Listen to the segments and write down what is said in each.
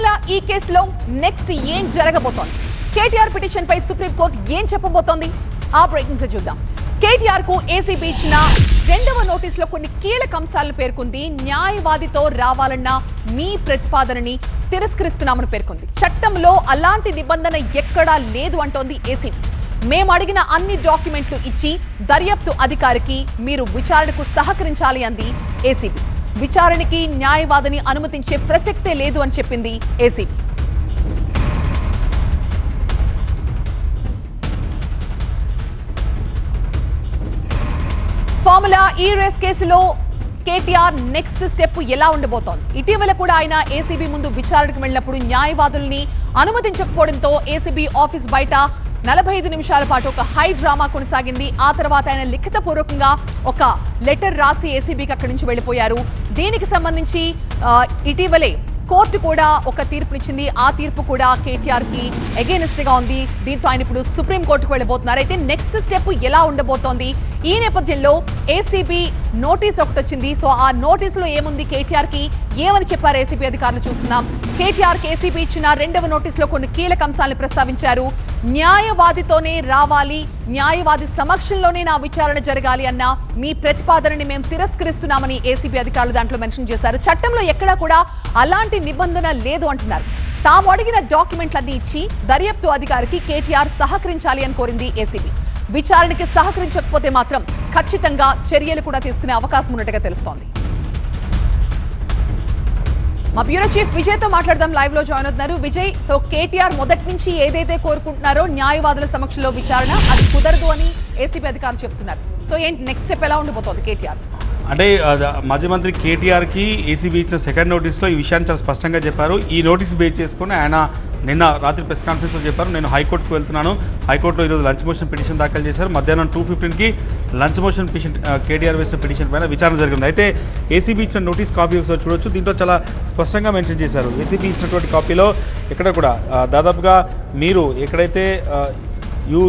అసలు ఈ కేసులో నెక్స్ట్ ఏం జరగబోతోంది? కేటీఆర్ పిటిషన్ పై సుప్రీంకోర్టు ఏం చెప్పబోతోంది? ఆ బ్రేకింగ్స్ చూద్దాం. కేటీఆర్ కు ఏసీబీ ఇచ్చిన రెండవ నోటీసులో కొన్ని కీలక అంశాలను పేర్కొంది. న్యాయవాదితో రావాలన్న మీ ప్రతిపాదనని తిరస్కరిస్తున్నామని పేర్కొంది. చట్టంలో అలాంటి నిబంధన ఎక్కడా లేదు అంటోంది ఏసీబీ. మేము అడిగిన అన్ని డాక్యుమెంట్లు ఇచ్చి దర్యాప్తు అధికారికి మీరు విచారణకు సహకరించాలి అంది ఏసీబీ. విచారణకి న్యాయవాదిని అనుమతించే ప్రసక్తే లేదు అని చెప్పింది ఏసీబీ. ఫార్ములా ఈ రేస్ కేసులో కేటీఆర్ నెక్స్ట్ స్టెప్ ఎలా ఉండబోతోంది? ఇటీవల కూడా ఆయన ఏసీబీ ముందు విచారణకు వెళ్ళినప్పుడు న్యాయవాదుల్ని అనుమతించకపోవడంతో ఏసీబీ ఆఫీస్ బయట 45 నిమిషాల పాటు ఒక హై డ్రామా కొనసాగింది. ఆ తర్వాత ఆయన లిఖితపూర్వకంగా ఒక లెటర్ రాసి ఏసీబీకి అక్కడి నుంచి వెళ్ళిపోయారు. దీనికి సంబంధించి ఇటీవలే కోర్టు కూడా ఒక తీర్పునిచ్చింది. ఆ తీర్పు కూడా కేటీఆర్ కి అగైనెస్ట్ గా ఉంది. దీంతో ఆయన ఇప్పుడు సుప్రీం కోర్టుకు వెళ్ళబోతున్నారు. అయితే నెక్స్ట్ స్టెప్ ఎలా ఉండబోతోంది? ఈ నేపథ్యంలో ఏసీబీ నోటీస్ ఒకటి వచ్చింది. సో ఆ నోటీసులో ఏముంది, కేటీఆర్ కి ఏమని చెప్పారు ఏసీబీ అధికారులు చూస్తున్నాం. కేటీఆర్ కి ఏసీబీ ఇచ్చిన రెండవ నోటీసులో కొన్ని కీలక అంశాలను ప్రస్తావించారు. న్యాయవాదితోనే రావాలి, న్యాయవాది సమక్షంలోనే నా విచారణ జరగాలి అన్న మీ ప్రతిపాదనని మేము తిరస్కరిస్తున్నామని ఏసీబీ అధికారులు దాంట్లో మెన్షన్ చేశారు. చట్టంలో ఎక్కడా కూడా అలాంటి నిబంధన లేదు అంటున్నారు. తాము అడిగిన డాక్యుమెంట్లన్నీ ఇచ్చి దర్యాప్తు అధికారికి కేటీఆర్ సహకరించాలి అని కోరింది ఏసీబీ. విచారణకి సహకరించకపోతే మాత్రం ఖచ్చితంగా చర్యలు కూడా తీసుకునే అవకాశం ఉన్నట్టుగా తెలుస్తోంది. మా బ్యూరో చీఫ్ విజయ్ తో మాట్లాడదాం. లైవ్ లో జాయిన్ అవుతున్నారు. విజయ్, సో కేటీఆర్ మొదటి నుంచి ఏదైతే కోరుకుంటున్నారో న్యాయవాదుల సమక్షంలో విచారణ, అది కుదరదు అని ఏసీబీ అధికారులు చెప్తున్నారు. సో ఏంటి నెక్స్ట్ స్టెప్ ఎలా ఉండబోతోంది కేటీఆర్? అంటే మాజీ మంత్రి కేటీఆర్కి ఏసీబీ ఇచ్చిన సెకండ్ నోటీస్లో ఈ విషయాన్ని చాలా స్పష్టంగా చెప్పారు. ఈ నోటీస్ బేస్ చేసుకుని ఆయన నిన్న రాత్రి ప్రెస్ కాన్ఫరెన్స్లో చెప్పారు, నేను హైకోర్టుకు వెళ్తున్నాను. హైకోర్టులో ఈరోజు లంచ్ మోషన్ పిటిషన్ దాఖలు చేశారు. మధ్యాహ్నం 2:15కి లంచ్ మోషన్ పిటిషన్ కేటీఆర్ వేసిన పిటిషన్ పైన విచారణ జరిగింది. అయితే ఏసీబీ ఇచ్చిన నోటీస్ కాపీ ఒకసారి చూడొచ్చు. దీంట్లో చాలా స్పష్టంగా మెన్షన్ చేశారు. ఏసీబీ ఇచ్చినటువంటి కాపీలో ఎక్కడ కూడా దాదాపుగా మీరు ఎక్కడైతే you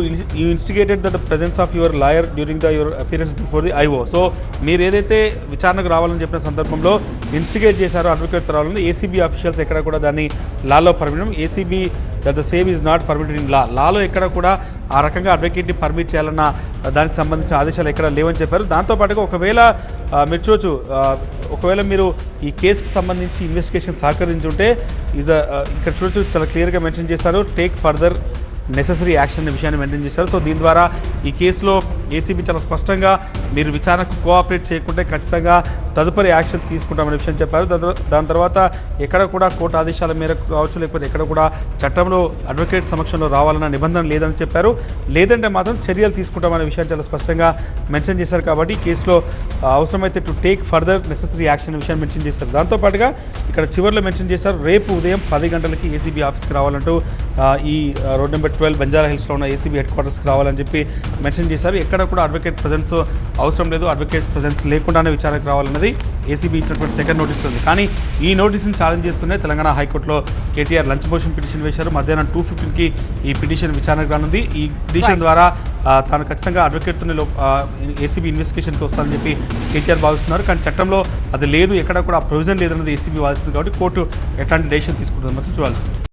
instigated the presence of your lawyer during your appearance before the IO. So మీరు ఏదైతే విచారణకు రావాలని చెప్పిన సందర్భంలో ఇన్స్టిగేట్ చేశారో అడ్వకేట్ రావాలని ఏసీబీ అఫీషియల్స్ ఎక్కడ కూడా దాన్ని లాలో permit, ACB the same is not permitted in లాలో ఎక్కడ కూడా ఆ రకంగా అడ్వకేట్ని పర్మిట్ చేయాలన్న దానికి సంబంధించిన ఆదేశాలు ఎక్కడ లేవని చెప్పారు. దాంతోపాటుగా ఒకవేళ మీరు చూడొచ్చు, ఒకవేళ మీరు ఈ కేసుకు సంబంధించి ఇన్వెస్టిగేషన్ సహకరించుంటే ఇక్కడ చూడొచ్చు చాలా క్లియర్గా మెన్షన్ చేశారు, టేక్ ఫర్దర్ నెసెసరీ యాక్షన్ అనే విషయాన్ని మెయింటైన్ చేశారు. సో దీని ద్వారా ఈ కేసులో ఏసీబీ చాలా స్పష్టంగా మీరు విచారణకు కోఆపరేట్ చేయకుంటే ఖచ్చితంగా తదుపరి యాక్షన్ తీసుకుంటామనే విషయం చెప్పారు. దాని తర్వాత ఎక్కడ కూడా కోర్టు ఆదేశాల మేరకు కావచ్చు, లేకపోతే ఎక్కడ కూడా చట్టంలో అడ్వకేట్ సమక్షంలో రావాలన్న నిబంధన లేదని చెప్పారు. లేదంటే మాత్రం చర్యలు తీసుకుంటామనే విషయాన్ని చాలా స్పష్టంగా మెన్షన్ చేశారు. కాబట్టి ఈ కేసులో అవసరమైతే to take further necessary action అనే విషయాన్ని మెన్షన్ చేశారు. దాంతోపాటుగా ఇక్కడ చివరిలో మెన్షన్ చేశారు, రేపు ఉదయం 10 గంటలకి ఏసీబీ ఆఫీస్కి రావాలంటూ ఈ రోడ్ నెంబర్ 12 బంజారా హిల్స్లో ఉన్న ఏసీబీ హెడ్ క్వార్టర్స్కి రావాలని చెప్పి మెన్షన్ చేశారు. ఎక్కడ కూడా అడ్వకేట్ ప్రజెన్స్ అవసరం లేదు, అడ్వకేట్ ప్రజెన్స్ లేకుండానే విచారణకు రావాలన్నది ఏసీబీ ఇచ్చినటువంటి సెకండ్ నోటీస్ ఉంది. కానీ ఈ నోటీస్ని ఛాలెంజ్ చేస్తూనే తెలంగాణ హైకోర్టులో కేటీఆర్ లంచ్ మోషన్ పిటిషన్ వేశారు. మధ్యాహ్నం 2:15కి ఈ పిటిషన్ విచారణకు రానుంది. ఈ పిటిషన్ ద్వారా తాను ఖచ్చితంగా అడ్వకేట్తోనే ఏసీబీ ఇన్వెస్టిగేషన్కి వస్తానని చెప్పి కేటీఆర్ భావిస్తున్నారు. కానీ చట్టంలో అది లేదు, ఎక్కడ కూడా ప్రొవిజన్ లేదన్నది ఏసీబీ వాదిస్తుంది. కాబట్టి కోర్టు ఎట్లాంటి డెసిషన్ తీసుకుంటుందో చూడాల్సింది.